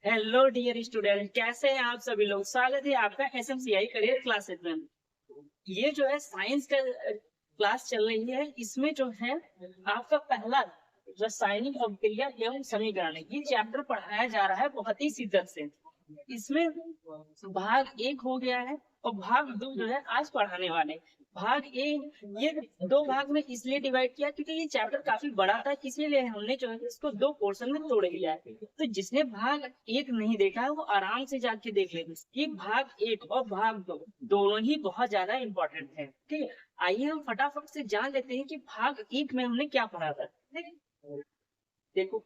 Hello dear student, कैसे हैं आप सभी लोग। स्वागत है आपका एसएमसीआई करियर क्लासेस में। ये जो है साइंस का क्लास चल रही है। इसमें जो है आपका पहला रासायनिक अभिक्रिया एवं समीकरण ये चैप्टर पढ़ाया जा रहा है बहुत ही शिद्दत से। इसमें भाग एक हो गया है और भाग दो जो है आज पढ़ाने वाले। भाग ए ये दो भाग में इसलिए डिवाइड किया क्योंकि ये चैप्टर काफी बड़ा था, इसीलिए हमने जो है इसको दो पोर्शन में तोड़ दिया है। तो जिसने भाग एक नहीं देखा है वो आराम से जाके देख लेते कि भाग एक और भाग दो दोनों ही बहुत ज्यादा इंपॉर्टेंट है। ठीक है, आइए हम फटाफट से जान लेते हैं कि भाग एक में हमने क्या पढ़ा था। देखो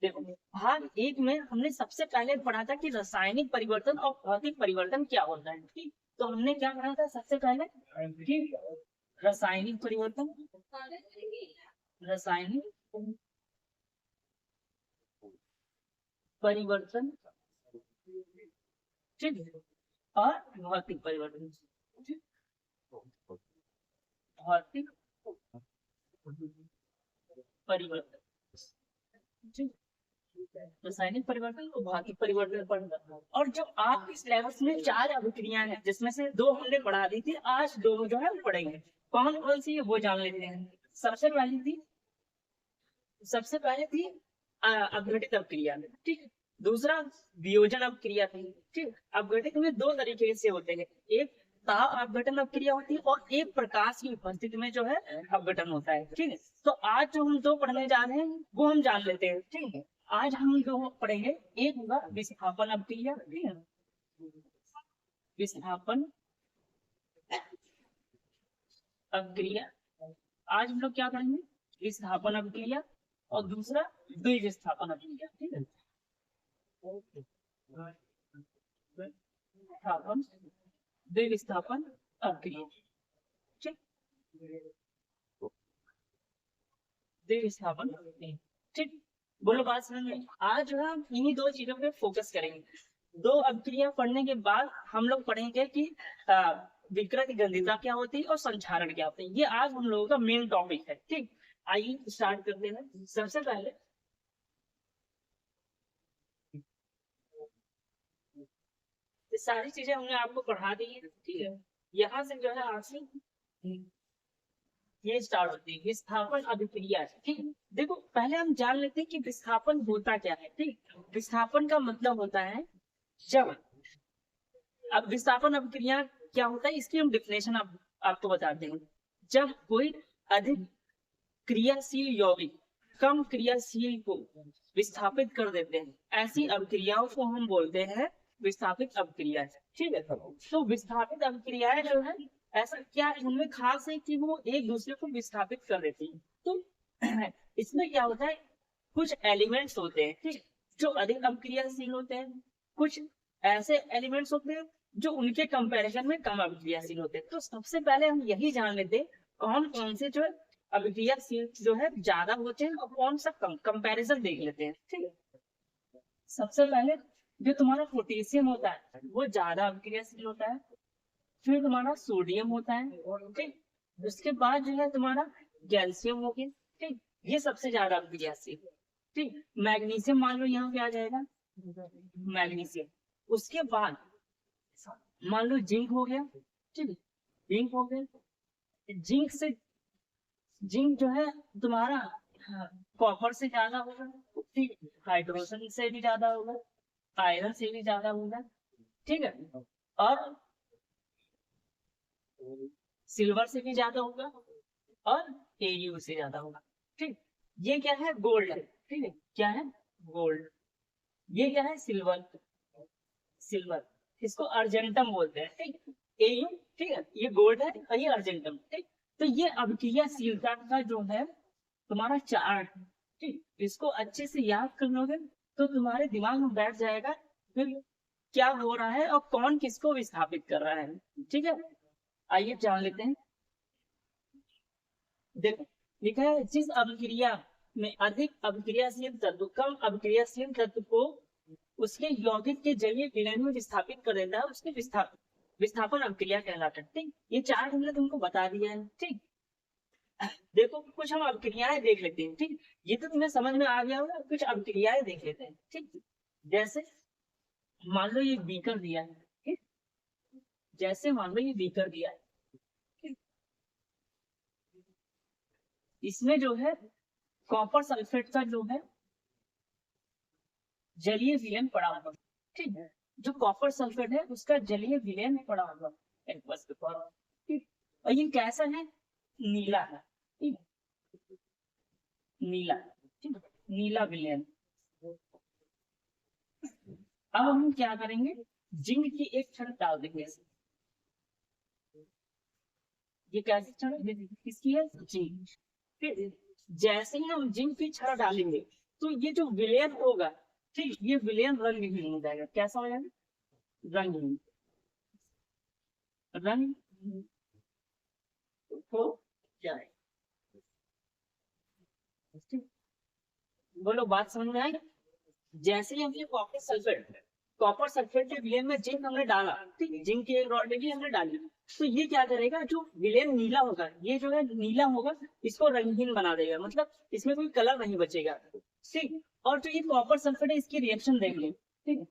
देखो भाग एक में हमने सबसे पहले पढ़ा था कि रासायनिक परिवर्तन और भौतिक परिवर्तन क्या होता है। ठीक, तो हमने क्या पढ़ा था सबसे पहले कि रासायनिक परिवर्तन, रासायनिक परिवर्तन, ठीक है, और भौतिक परिवर्तन, ठीक, भौतिक परिवर्तन, ठीक, रासायनिक परिवर्तन और भौतिक परिवर्तन पढ़ना। और जो आप इस सिलेबस में चार अभिक्रियाएं हैं जिसमें से दो हमने पढ़ा दी थी, आज दो जो है वो पढ़ेंगे। कौन कौन सी है वो जान लेते हैं। सबसे पहले थी अपघटित अभिक्रिया, ठीक। दूसरा वियोजन अभिक्रिया थी, ठीक। अपघटित में दो तरीके से होते हैं, एक ताप अपघटन अभिक्रिया होती है और एक प्रकाश की उपस्थिति में जो है अपघटन होता है, ठीक है। तो आज जो हम दो पढ़ने जा रहे हैं वो हम जान लेते हैं, ठीक है। आज हम दो पढ़ेंगे, एक होगा विस्थापन अभिक्रिया, ठीक है, विस्थापन अभिक्रिया। आज हम लोग क्या पढ़ेंगे, विस्थापन अभिक्रिया, और दूसरा द्विविस्थापन अभिक्रिया, ठीक है। विस्थापन द्विविस्थापन अभिक्रिया, ठीक, द्विविस्थापन अभिक्रिया, ठीक। बोलो बात समझ में। आज जो है हम इन्हीं दो चीजों पे फोकस करेंगे। दो अभिक्रिया पढ़ने के बाद हम लोग पढ़ेंगे कि विकृत गंधिता क्या होती है और संक्षारण क्या होता है। ये आज हम लोगों का मेन टॉपिक है, ठीक। आइए स्टार्ट करते हैं। सबसे पहले ये सारी चीजें हमने आपको पढ़ा दी है, ठीक है। यहाँ से जो है आपसे ये स्टार्ट होती है विस्थापन अभिक्रिया, ठीक। देखो पहले हम जान लेते हैं कि विस्थापन होता क्या है, ठीक। विस्थापन का मतलब होता है जब, अब विस्थापन अभिक्रिया क्या होता है इसकी हम डिफिनेशन आपको बताते हैं। जब कोई अधिक क्रियाशील यौगिक कम क्रियाशील को विस्थापित कर देते हैं, ऐसी अभिक्रियाओं को हम बोलते हैं विस्थापित अभिक्रिया, ठीक है। तो विस्थापित अभिक्रियाएं जो है ऐसा क्या है उनमें खास है कि वो एक दूसरे को विस्थापित कर देती है। तो इसमें क्या होता है, कुछ एलिमेंट्स होते हैं, ठीक, जो अधिक अभिक्रियाशील होते हैं, कुछ ऐसे एलिमेंट्स होते हैं जो उनके कंपैरिजन में कम अभिक्रियाशील होते हैं। तो सबसे पहले हम यही जान लेते हैं कौन कौन से जो अभिक्रियाशील जो है ज्यादा होते हैं और कौन सा कम, कंपैरिजन देख लेते हैं, ठीक है। सबसे पहले जो तुम्हारा पोटेशियम होता है वो ज्यादा अभिक्रियाशील होता है, फिर तुम्हारा सोडियम होता है, ठीक। उसके बाद जो है तुम्हारा कैल्शियम हो गया, ठीक, ये सबसे ज्यादा अभिक्रियाशील, ठीक। मैग्नीशियम मान लो यहाँ पे आ जाएगा, मैग्नीशियम। उसके बाद मान लो जिंक हो गया, ठीक, जिंक हो गया। जिंक से जिंक जो है तुम्हारा कॉपर से ज्यादा होगा, ठीक, हाइड्रोजन से भी ज्यादा होगा, आयरन से भी ज्यादा होगा, ठीक है, और सिल्वर से भी ज्यादा होगा, और एयू से ज्यादा होगा, ठीक। ये क्या है, गोल्ड है, ठीक है। क्या है, गोल्ड। ये क्या है, सिल्वर, सिल्वर, इसको अर्जेंटम बोलते हैं, ठीक। एयू, ठीक है, ये गोल्ड है और ये अर्जेंटम, ठीक। तो ये अभिक्रियाशीलता का जो है तुम्हारा चार्ट, ठीक, इसको अच्छे से याद कर लोगे तो तुम्हारे दिमाग में बैठ जाएगा फिर क्या हो रहा है और कौन किसको विस्थापित कर रहा है, ठीक है। आइए जान लेते हैं। देखो लिखा है जिस अभिक्रिया में अधिक अभिक्रियाशील तत्व कम अभिक्रियाशील तत्व को उसके यौगिक के जलीय विलयन में विस्थापित कर देता है, उसके विस्थापन अभिक्रिया कहलाता है, ठीक। ये चार हमने तुमको बता दिया है, ठीक। देखो कुछ हम अभिक्रियाएं देख लेते हैं, ठीक। ये तो तुम्हें समझ में आ गया होगा, कुछ अभिक्रियाएं देख लेते हैं, ठीक। जैसे मान लो ये बीकर दिया है, ठीक। जैसे मान लो ये बीकर दिया है, ठीक? इसमें जो है कॉपर सल्फेट का जो है जलीय विलयन पड़ा हुआ, ठीक है। जो कॉपर सल्फेट है उसका जलीय विलयन पड़ा हुआ एक्वस पेपर, ठीक। और ये कैसा है, नीला है, ठीक। नीला, ठीक। नीला विलयन। अब हम क्या करेंगे, जिंक की एक छड़ डाल देंगे। ये कैसी छड़ है, किसकी है, जिंक। फिर जैसे ही हम जिंक की छड़ डालेंगे तो ये जो विलयन होगा, ठीक, ये विलयन रंगहीन हो जाएगा। कैसा हो जाएगा, रंगहीन। रंग हो जाए, ठीक। बोलो बात समझ में आई। जैसे ही हम ये कॉपर सल्फेट के विलयन में जिंक हमने डाला, ठीक, जिंक की एक रॉड में भी हमने डाली, तो ये क्या करेगा, जो विलयन नीला होगा, ये जो है नीला होगा, इसको रंगहीन बना देगा, मतलब इसमें कोई कलर नहीं बचेगा, ठीक। और जो ये कॉपर सल्फेट है इसकी रिएक्शन देख लें, ठीक।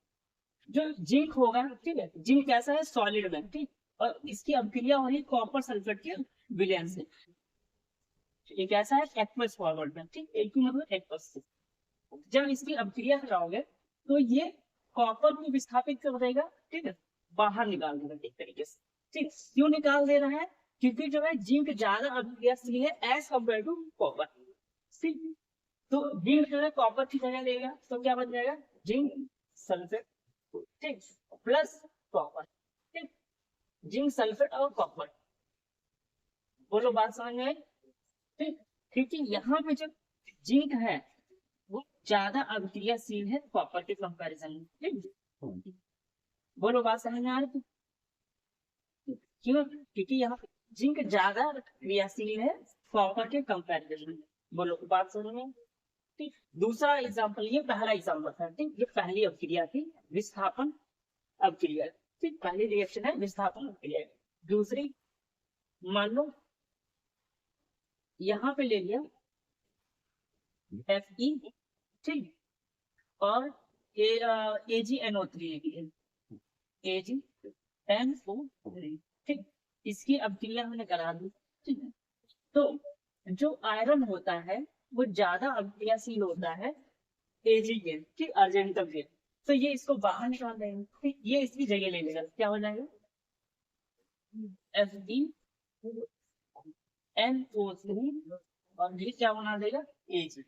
जो जिंक होगा, ठीक है, जिंक कैसा है, सॉलिड में, ठीक। और इसकी अभिक्रिया हो रही है कॉपर सल्फेट के विलयन से। ये कैसा है, एक्वस फॉरवर्ड में, ठीक, एक मतलब एक्वस से। जब इसकी अभिक्रिया कराओगे तो ये कॉपर को विस्थापित कर देगा, ठीक है, बाहर निकाल देगा एक तरीके से, ठीक। क्यों निकाल दे रहा है, क्योंकि जो है जिंक ज्यादा अभिक्रियाशील है एज कम्पेयर टू कॉपर, ठीक। तो जिंक जो है कॉपर की जगह लेगा तो क्या बन जाएगा, जिंक सल्फेट, ठीक, प्लस कॉपर, ठीक। जिंक सल्फेट और कॉपर, बोलो बात समझ में आई, ठीक। क्योंकि यहाँ पे जो जिंक है वो ज्यादा अभिक्रियाशील है कॉपर के कंपैरिजन में, ठीक। बोलो बात समझ में आ रही है? क्यों, क्योंकि यहाँ पे जिंक ज्यादा क्रियाशील है कॉपर के कंपैरिजन में। बोलो बात समझ में, ठीक। दूसरा एग्जांपल, ये पहला एग्जांपल था, ठीक, ये पहली अभिक्रिया थी, विस्थापन अभिक्रिया, ठीक। पहली रिएक्शन है विस्थापन अभिक्रिया। दूसरी, मान लो यहाँ पे ले लिया Fe, ठीक, और AgNO3 AgNO3, ठीक। इसकी अभिक्रिया हमने करा दी, ठीक है। तो जो आयरन होता है वो ज्यादा अभिक्रियाशील होता है Ag के, ठीक, अर्जेंटम के। तो ये इसको बाहर निकाल देंगे, ठीक, ये इसकी जगह ले लेगा, क्या हो जाएगा, FeNO3, और ये क्या बना देगा, Ag।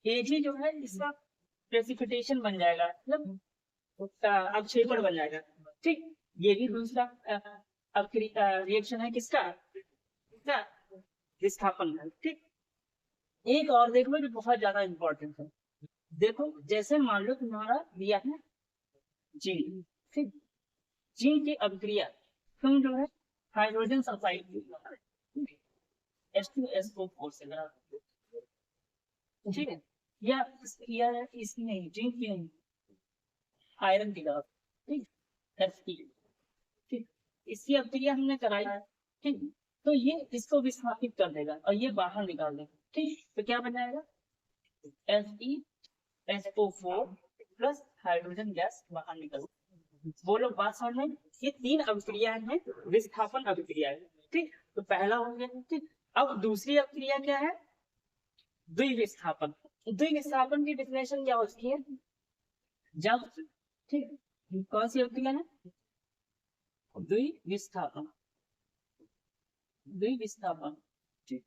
Ag जो है इसका प्रेसिपिटेशन बन जाएगा, मतलब अवक्षेपण बन जाएगा, ठीक। ये भी दूसरा रिएक्शन है किसका, किसका, विस्थापन का, ठीक। एक और देख लो जो बहुत ज्यादा इंपॉर्टेंट है। देखो जैसे मान लो तुम्हारा दिया है जिंक, ठीक। जिंक की अभिक्रिया तुम जो है हाइड्रोजन सल्फाइड H2SO4 से करा, ठीक है। या इसकी नहीं, जिंक की नहीं, आयरन की करा, ठीक, Fe, ठीक। इसकी अभिक्रिया हमने कराई, ठीक। तो ये इसको विस्थापित कर देगा और ये बाहर निकाल देगा, ठीक। तो क्या बन जाएगा, FeSO4 प्लस हाइड्रोजन गैस बाहर निकल। बोलो बात समझ में, ये तीन अभिक्रियाएं हैं विस्थापन अभिक्रियाएं, ठीक। तो पहला हो गया, ठीक। अब दूसरी अभिक्रिया क्या है, द्विविस्थापन। द्विविस्थापन की डेफिनेशन क्या होती है, जब, ठीक, कौन सी अभिक्रिया है, द्विविस्थापन, द्विविस्थापन, ठीक।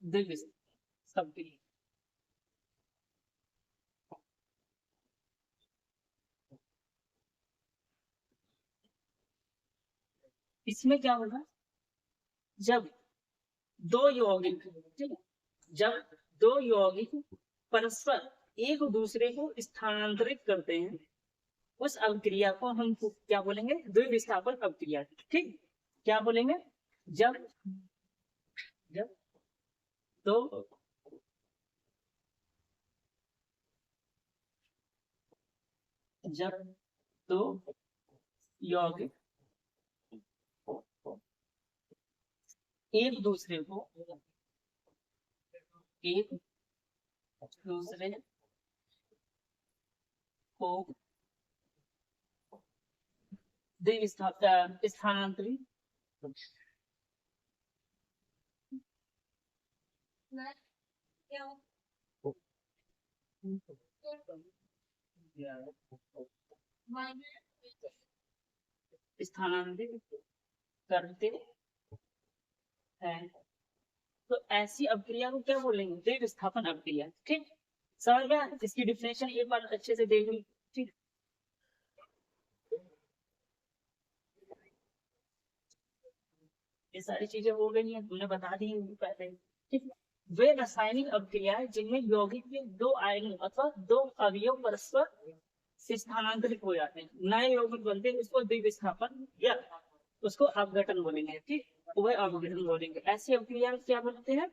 द्विविस्थापन, इसमें क्या होगा, जब दो यौगिक, ठीक है, जब दो यौगिक परस्पर एक दूसरे को स्थानांतरित करते हैं उस अभिक्रिया को हम क्या बोलेंगे, द्विविस्थापन अभिक्रिया, ठीक। क्या बोलेंगे, जब जब दो जब दो यौगिक एक दूसरे को स्थानांतरित करते हैं, तो ऐसी अभिक्रिया को क्या बोलेंगे? द्रव्य विस्थापन अभिक्रिया। ठीक, समझ गया? इसकी डिफिनेशन एक बार अच्छे से देख ली। ठीक, ये सारी चीजें हो गई हैं, तुमने बता दी हैं पहले। ठीक, वे रासायनिक अभिक्रियाएं जिनमें यौगिक के दो आयनों अथवा दो अवयव परस्पर स्थानांतरित हो जाते हैं, नए यौगिक बनते हैं, उसको द्विविस्थापन या उसको अपघटन बोलेंगे। ठीक, वह अपघटन बोलेंगे। ऐसी अभिक्रिया क्या बोलते हैं?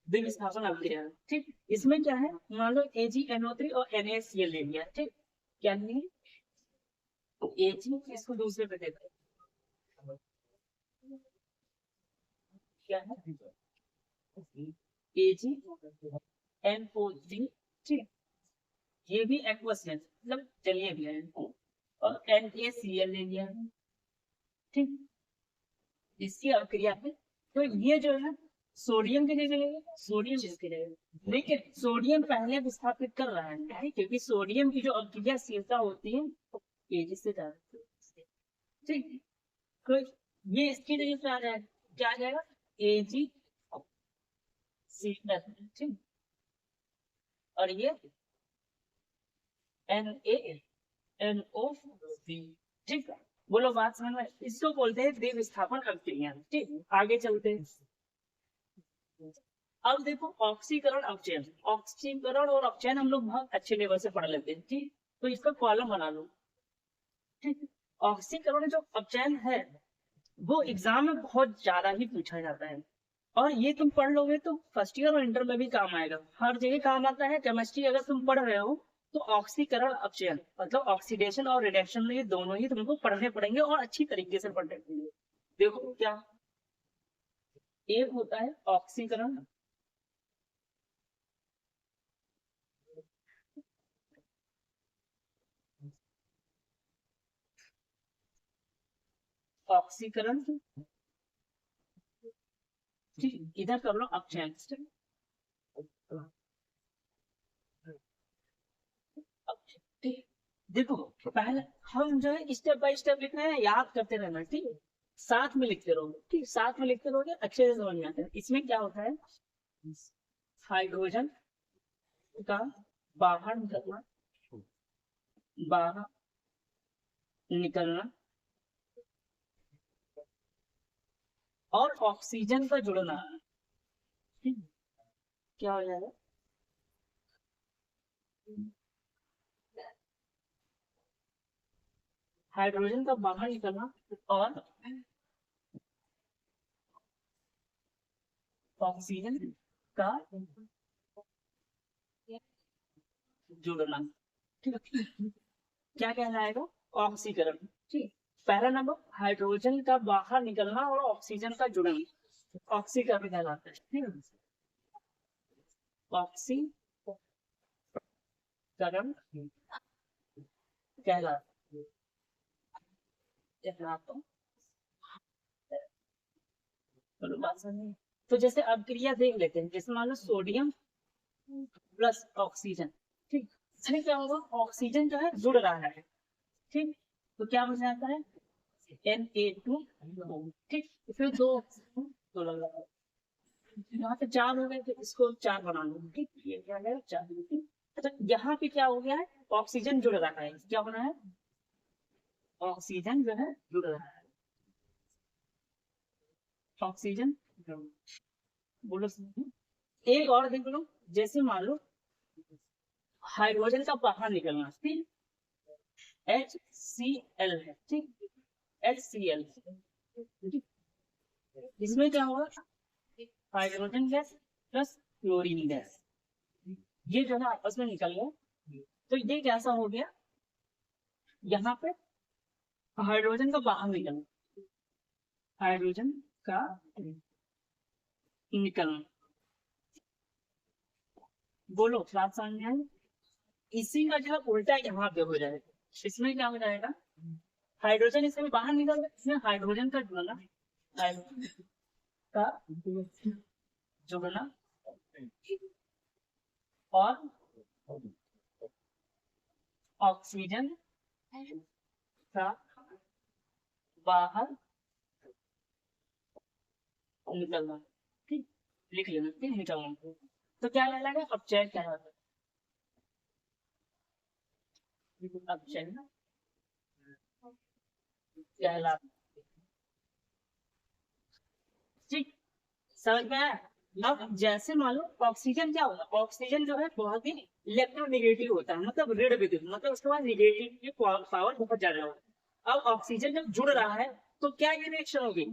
द्विविस्थापन अभिक्रिया। ठीक, इसमें क्या है, मान लो AgNO3 और NaCl ले लिया। ठीक, क्या नहीं Ag, इसको दूसरे पे देखो क्या है, AgNO3। ठीक, ये भी एक्वस है, मतलब जलीय भी है, और NaCl ले लिया। ठीक, इसकी अभिक्रिया है, तो ये जो है सोडियम की जगह, सोडियम इसकी जगह, लेकिन सोडियम पहले विस्थापित कर रहा है, क्योंकि सोडियम की जो अभिक्रियाशीलता होती है Ag से ज्यादा। ठीक, तो ये इसकी जगह पे आ जाएगा, क्या आ जाएगा? AgCl। ठीक, और ये NaNO3। ठीक, बोलो बात समझ में? इसको बोलते हैं द्रव्य विस्थापन अभिक्रिया। ठीक, आगे चलते हैं। अब देखो ऑक्सीकरण अपचयन, ऑक्सीकरण और अपचयन हम लोग बहुत अच्छे लेवल से पढ़ लेते हैं। ठीक, तो इसका कॉलम बना लो। ठीक, ऑक्सीकरण जो अपचयन है वो एग्जाम में बहुत ज्यादा ही पूछा जाता है, और ये तुम पढ़ लोगे तो फर्स्ट ईयर और इंटर में भी काम आएगा, हर जगह काम आता है। केमिस्ट्री अगर तुम पढ़ रहे हो तो ऑक्सीकरण अपचयन मतलब ऑक्सीडेशन और रिडक्शन में ये दोनों ही तुमको पढ़ने पड़ेंगे, और अच्छी तरीके से पढ़ने पड़ेंगे। देखो क्या एक होता है ऑक्सीकरण, ऑक्सीकरण, ठीक, इधर कर लो अपचयन। ठीक, देखो पहले हम जो है स्टेप बाय स्टेप लिखना है, याद करते रहना। ठीक, साथ में लिखते रहोगे। ठीक, साथ में लिखते रहोगे अच्छे से समझ में आता है। इसमें क्या होता है, हाइड्रोजन का बाहर निकलना, बाहर निकलना, और ऑक्सीजन का जुड़ना। ठीक, क्या हो जाएगा, हाइड्रोजन का बाहर निकलना और ऑक्सीजन का जुड़ना। ठीक है, क्या कहलाएगा? ऑक्सीकरण। ठीक, पहला नंबर हाइड्रोजन का बाहर निकलना और ऑक्सीजन का जुड़ना, ऑक्सीकरण कहलाता है। ठीक है, ऑक्सीकरण कहलाता है। तो जैसे अब क्रिया देख लेते हैं, जैसे मान लो सोडियम प्लस ऑक्सीजन। ठीक, इसमें क्या होगा, ऑक्सीजन जो है जुड़ रहा है। ठीक, तो क्या बन जाता है Na2। ठीक, इसमें दो लग रहा है, यहाँ पे चार हो गए, तो इसको चार बना लो। ठीक, ये क्या है, चार। तो यहाँ पे क्या हो गया है, ऑक्सीजन जुड़ रहा है। क्या बना है, ऑक्सीजन जो है जुड़ रहा है, ऑक्सीजन। बोलो एक और देख लो, जैसे मान लो हाइड्रोजन का बाहर निकलना, ठीक, HCl है। ठीक, HCl, इसमें क्या होगा, hydrogen gas plus chlorine gas, ये जो है आपस में निकल गया, तो ये कैसा हो गया, यहाँ पे हाइड्रोजन का बाहर निकलना, हाइड्रोजन का निकलना, बोलो बात समझ में आई? इसी का जो उल्टा यहाँ पे हो जाएगा, इसमें क्या हो जाएगा, हाइड्रोजन इसमें बाहर निकल गया, इसमें हाइड्रोजन का जुड़ना, हाइड्रोजन का जुड़ना और ऑक्सीजन का बाहर निकलना, ठीक, लिख लेना, ठीक, निकलना। तो क्या कहलाएगा, अपचय कहलाता है, अपचय कहलाता, ठीक, समझ में आया? अब जैसे मान लो ऑक्सीजन क्या होगा, ऑक्सीजन जो है बहुत ही इलेक्ट्रोनेगेटिव होता है, मतलब ऋण विद्युत, मतलब उसके बाद नेगेटिव की पावर बहुत ज्यादा होता है। अब ऑक्सीजन जब जुड़ रहा है तो क्या ये रिएक्शन होगी,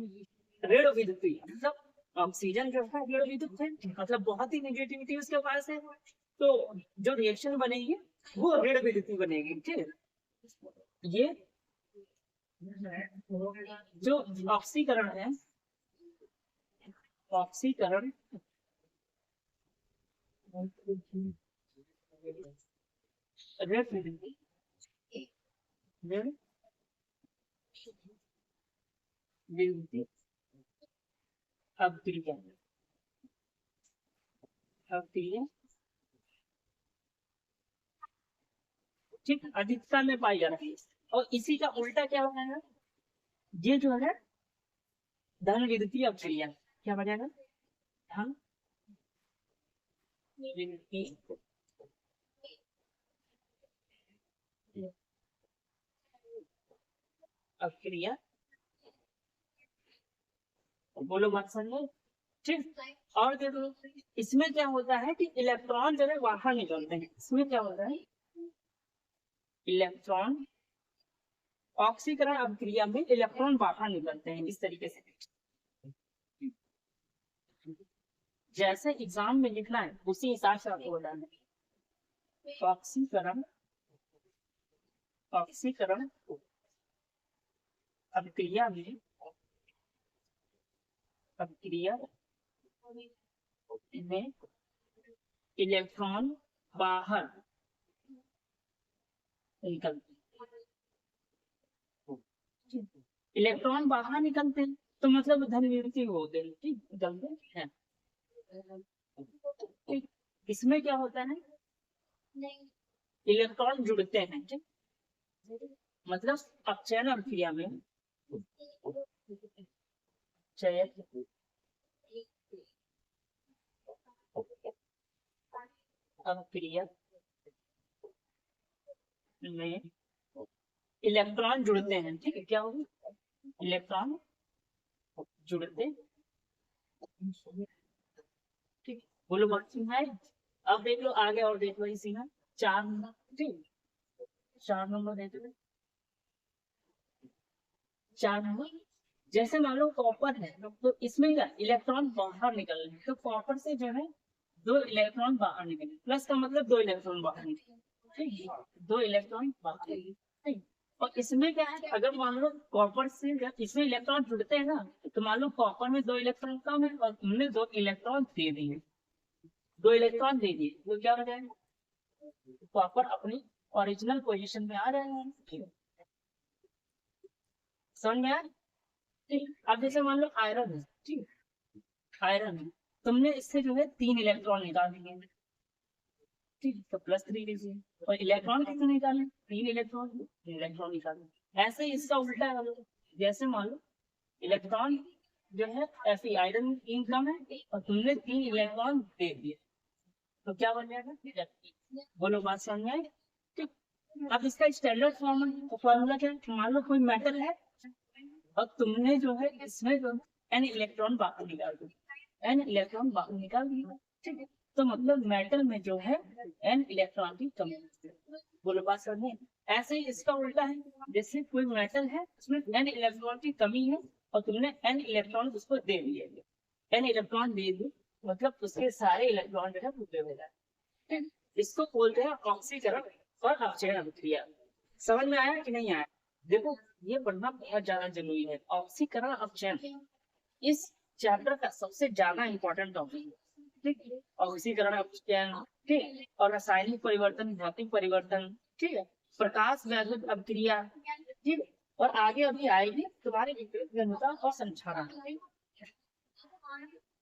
ऋण विद्युत, मतलब ऑक्सीजन जो है ऋण विद्युत है, मतलब बहुत ही नेगेटिविटी उसके पास है, तो जो रिएक्शन बनेगी वो ऋण विद्युत बनेगी, ठीक है। ये जो ऑक्सीकरण है, ऑक्सीकरण ऋण विद्युत, ऋण विद्युत अभिक्रिया, अभिक्रिया, ठीक, अधिकता में पाई जा रही है। और इसी का उल्टा क्या हो जाएगा, ये जो है धन विद्युतीय अभिक्रिया, क्या बनेगा, धन विद्युतीय अभिक्रिया, बोलो बात समझो, ठीक। और देखो इसमें क्या होता है कि इलेक्ट्रॉन जो है बाहर निकलते हैं, इसमें क्या होता है, इलेक्ट्रॉन ऑक्सीकरण अभिक्रिया में इलेक्ट्रॉन बाहर निकलते हैं इस तरीके से, जैसे एग्जाम में लिखना है उसी हिसाब से आपको बताना है। ऑक्सीकरण, ऑक्सीकरण अभिक्रिया में, अभिक्रिया में इलेक्ट्रॉन बाहर निकलते हैं, इलेक्ट्रॉन बाहर निकलते हैं तो मतलब धन विद्युतीय होते हैं, ठीक, निकलते हैं, ठीक। इसमें क्या होता है, इलेक्ट्रॉन जुड़ते हैं, ठीक, मतलब अपचयन अभिक्रिया में, चयन अभिक्रिया में इलेक्ट्रॉन जुड़ते हैं, ठीक है, क्या होगा, इलेक्ट्रॉन जुड़ते, ठीक, बोलो बात है। अब देख लो आगे और देख लो इसी में 4 नंबर, ठीक, 4 नंबर देख लो, 4 नंबर, जैसे मान लो कॉपर है तो इसमें क्या इलेक्ट्रॉन बाहर निकल रहे हैं, तो कॉपर से जो है 2 इलेक्ट्रॉन बाहर निकले, प्लस का मतलब 2 इलेक्ट्रॉन बाहर निकले, ठीक, 2 इलेक्ट्रॉन बाहर निकले, ठीक। और इसमें क्या है, अगर मान लो कॉपर से जब इसमें इलेक्ट्रॉन जुड़ते हैं ना, तो मान लो कॉपर में 2 इलेक्ट्रॉन कम है और तुमने 2 इलेक्ट्रॉन दे दिए, 2 इलेक्ट्रॉन दे दिए, तो क्या हो जाएगा, कॉपर अपनी ओरिजिनल पोजीशन में आ रहे हैं, ठीक, समझ में आया, ठीक। अब जैसे मान लो आयरन है, ठीक, आयरन है, तुमने इससे जो है 3 इलेक्ट्रॉन निकाल दिए, ठीक, तो +3 लीजिए, और इलेक्ट्रॉन कितने निकाले, 3 इलेक्ट्रॉन, इलेक्ट्रॉन निकाले। ऐसे ही इसका उल्टा है, जैसे मान लो इलेक्ट्रॉन जो है ऐसे आयरन कम है और तुमने 3 इलेक्ट्रॉन दे दिए, तो क्या बन जाएगा, बोलो बात समझ में आई, ठीक। अब इसका स्टैंडर्ड फॉर्मूला क्या है, मान लो कोई मेटल है और तुमने जो है इसमें जो n इलेक्ट्रॉन बाहर निकाल दिया, n इलेक्ट्रॉन बाहर निकाल दिया, ठीक है, तो मतलब मेटल में जो है n इलेक्ट्रॉन की कमी है, बोलो बात समझे। ऐसे ही इसका उल्टा है, जैसे कोई मेटल है उसमें n इलेक्ट्रॉन की कमी है और तुमने n इलेक्ट्रॉन उसको दे दिए, n इलेक्ट्रॉन दे दिए मतलब उसके सारे इलेक्ट्रॉन जो है पूरे हो जाए, इसको बोलते हैं ऑक्सीकरण और अपचयन अभिक्रिया, समझ में आया कि नहीं आया? देखो ये पढ़ना बहुत ज्यादा जरूरी है। ऑक्सीकरण अपचयन इस चैप्टर का सबसे ज्यादा इंपॉर्टेंट टॉपिक है, ठीक। ऑक्सीकरण अपचयन, ठीक, और रासायनिक परिवर्तन, भौतिक परिवर्तन, ठीक है, प्रकाश वैद्युत अपक्रिया, ठीक, और आगे अभी आएगी तुम्हारी विकृत घनता और संक्षारण,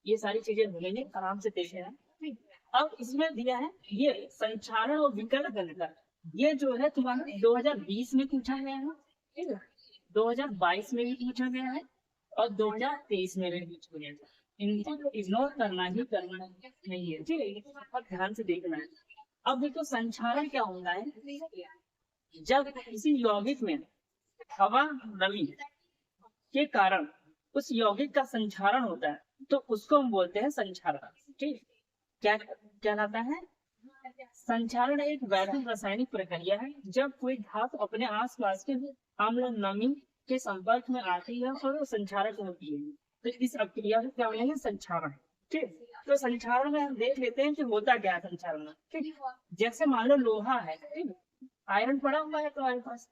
ये सारी चीजें मिलेंगी, आराम से देख लेना, ठीक। अब इसमें दिया है ये संक्षारण और विकृत घनता, ये जो है तुम्हारा 2020 में पूछा गया है, ठीक है, 2022 में भी पूछा गया है और 2023 में भी पूछा गया है। इनको इग्नोर करना ही करना नहीं है, ठीक है, बहुत ध्यान से देखना है। अब देखो संक्षारण क्या होता है, जब किसी यौगिक में हवा नमी के कारण उस यौगिक का संक्षारण होता है तो उसको हम बोलते हैं संक्षारण, ठीक। क्या कहलाता है? संक्षारण एक वैद्युत रासायनिक प्रक्रिया है जब कोई धातु अपने आसपास के अम्ल नमी के संपर्क में आती है और वो संक्षारक होती है, तो इस प्रक्रिया को क्या बोलेंगे? संक्षारण, ठीक। तो संक्षारण में हम देख लेते हैं कि होता क्या है संक्षारण में, ठीक। जैसे मान लो लोहा है, ठीक, आयरन पड़ा हुआ है तुम्हारे पास,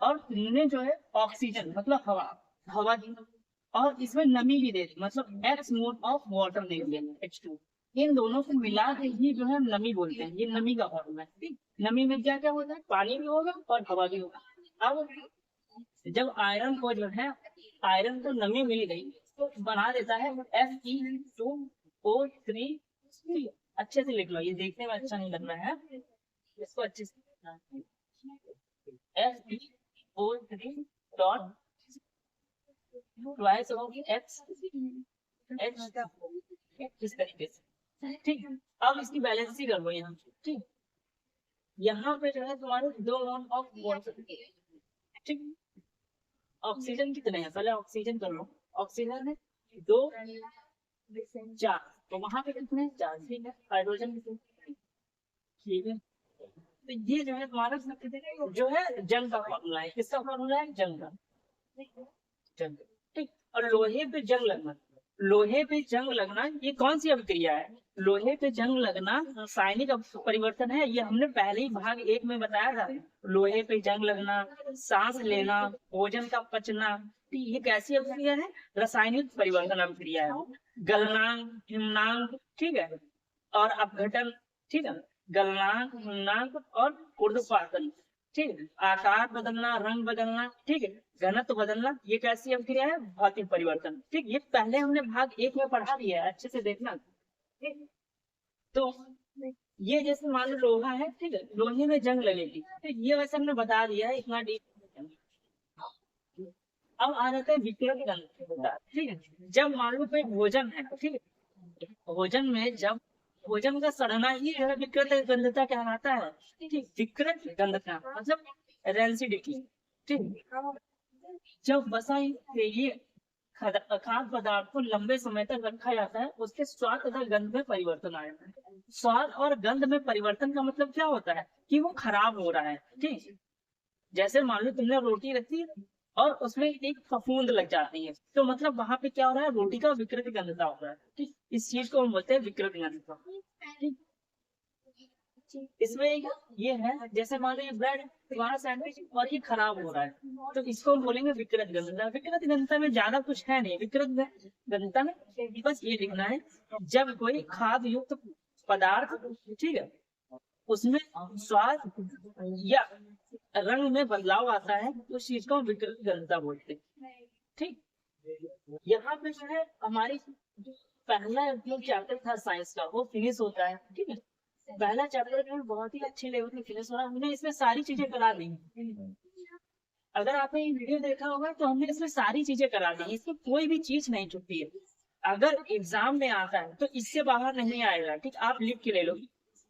और तुमने जो है ऑक्सीजन मतलब हवा दी, और इसमें नमी भी दे दी, मतलब X मोल ऑफ वाटर दे दिया, H2, इन दोनों को मिला के ही जो है नमी बोलते हैं, ये नमी का फॉर्मूला है, ठीक। नमी में क्या क्या होता है? पानी भी होगा और हवा भी होगा। अब जब आयरन को जो है आयरन को नमी मिल गई तो बना देता है Fe2O3, अच्छे से लिख लो, ये देखने में अच्छा नहीं लग रहा है, इसको अच्छे से Fe2O3 dot twice of X H, इस तरीके से, ठीक। अब इसकी बैलेंसी कर लो यहाँ, ठीक। यहाँ पे जो है तुम्हारे 2 मोल ऑफ वाटर, ठीक। ऑक्सीजन कितने हैं? पहले ऑक्सीजन कर लो, ऑक्सीजन है 2 4, तो वहां पे कितने? 4, ठीक है। हाइड्रोजन कितने? ठीक है। तो ये जो है तुम्हारा जो है जंग का फॉर्मूला है, किसका फॉर्मूला है? जंग का, जंग, ठीक। और लोहे पे जंग लगना, लोहे पे जंग लगना ये कौन सी अभिक्रिया है? लोहे पे जंग लगना रासायनिक परिवर्तन है, ये हमने पहले ही भाग 1 में बताया था। लोहे पे जंग लगना, सांस लेना, भोजन का पचना, ये कैसी अभिक्रिया है? रासायनिक परिवर्तन अभिक्रिया है। गलनांक, हिमनांक, ठीक है, और अपघटन, ठीक है, गलनांक, हिमनांक और ऊर्ध्वपातन, ठीक है, आकार बदलना, रंग बदलना, ठीक है, घनत्व बदलना, ये कैसी अभिक्रिया है? भौतिक परिवर्तन, ठीक। ये पहले हमने भाग 1 में पढ़ा दिया है, अच्छे से देखना, ठीक। तो ये जैसे मान लो लोहा है, ठीक है, लोहे में जंग लगेगी, ठीक, ये वैसे हमने बता दिया है, इतना डीप। अब आ जाता है विकृत गंधता, ठीक है। जब मान लो कोई भोजन है, ठीक है, भोजन में जब भोजन का सड़ना ही जो है विकृत गंधता कहलाता है, ठीक। विकृत गंधता मतलब रेंसिडिटी, ठीक। जब वसा ये खाद्य पदार्थ को लंबे समय तक रखा जाता है उसके स्वाद तथा गंध में परिवर्तन आ जाता है। स्वाद और गंध में परिवर्तन का मतलब क्या होता है? कि वो खराब हो रहा है, ठीक। जैसे मान लो तुमने रोटी रखी और उसमें एक फफूंद लग जाती है, तो मतलब वहां पे क्या हो रहा है? रोटी का विकृत गंधता हो रहा है, ठीक। इस चीज को हम बोलते हैं विकृत गंधता, ठीक। इसमें ये है, जैसे मान लो ये ब्रेड तुम्हारा सैंडविच और ये खराब हो रहा है, तो इसको हम बोलेंगे विकृत गंधता। विकृत गंधता में ज्यादा कुछ है नहीं, विकृत गंधता में बस ये लिखना है, जब कोई खाद्य युक्त पदार्थ, ठीक है, उसमें स्वाद या रंग में बदलाव आता है तो उस चीज को हम विकृत गंधता बोलते हैं, ठीक। यहाँ पे जो है हमारी पहला जो चैप्टर था साइंस का वो फिनिश होता है, ठीक है। पहला चैप्टर जो है बहुत ही अच्छे लेवल में फिनिश हो रहा है, हमने इसमें सारी चीजें करा दी। अगर आपने ये वीडियो देखा होगा तो हमने इसमें सारी चीजें करा दी, इसमें कोई भी चीज नहीं छुपी है। अगर एग्जाम में आता है तो इससे बाहर नहीं आएगा, ठीक। आप लिख के ले लो,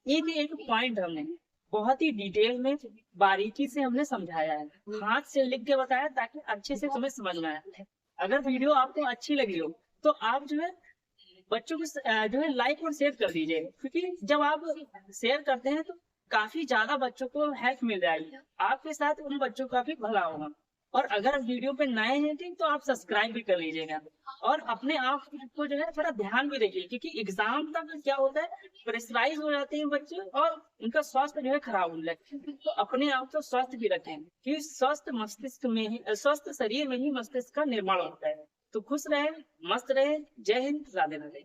एक पॉइंट हमने बहुत ही डिटेल में बारीकी से हमने समझाया है, हाथ से लिख के बताया ताकि अच्छे से तुम्हें समझ में आए। अगर वीडियो आपको अच्छी लगी हो तो आप जो है बच्चों को जो है लाइक और शेयर कर दीजिए, क्योंकि जब आप शेयर करते हैं तो काफी ज्यादा बच्चों को हेल्प मिल जाएगी, आपके साथ उन बच्चों का भी भला होगा। और अगर आप वीडियो पे नए हैं ठीक, तो आप सब्सक्राइब भी कर लीजिएगा। और अपने आप को जो है थोड़ा ध्यान भी रखिए, क्योंकि एग्जाम तक क्या होता है, प्रेशराइज हो जाते हैं बच्चे और उनका स्वास्थ्य जो है खराब होने लगता है। तो अपने आप को स्वस्थ भी रखें, क्योंकि स्वस्थ मस्तिष्क में ही, स्वस्थ शरीर में ही मस्तिष्क का निर्माण होता है। तो खुश रहे, मस्त रहे। जय हिंद, राधे राधे।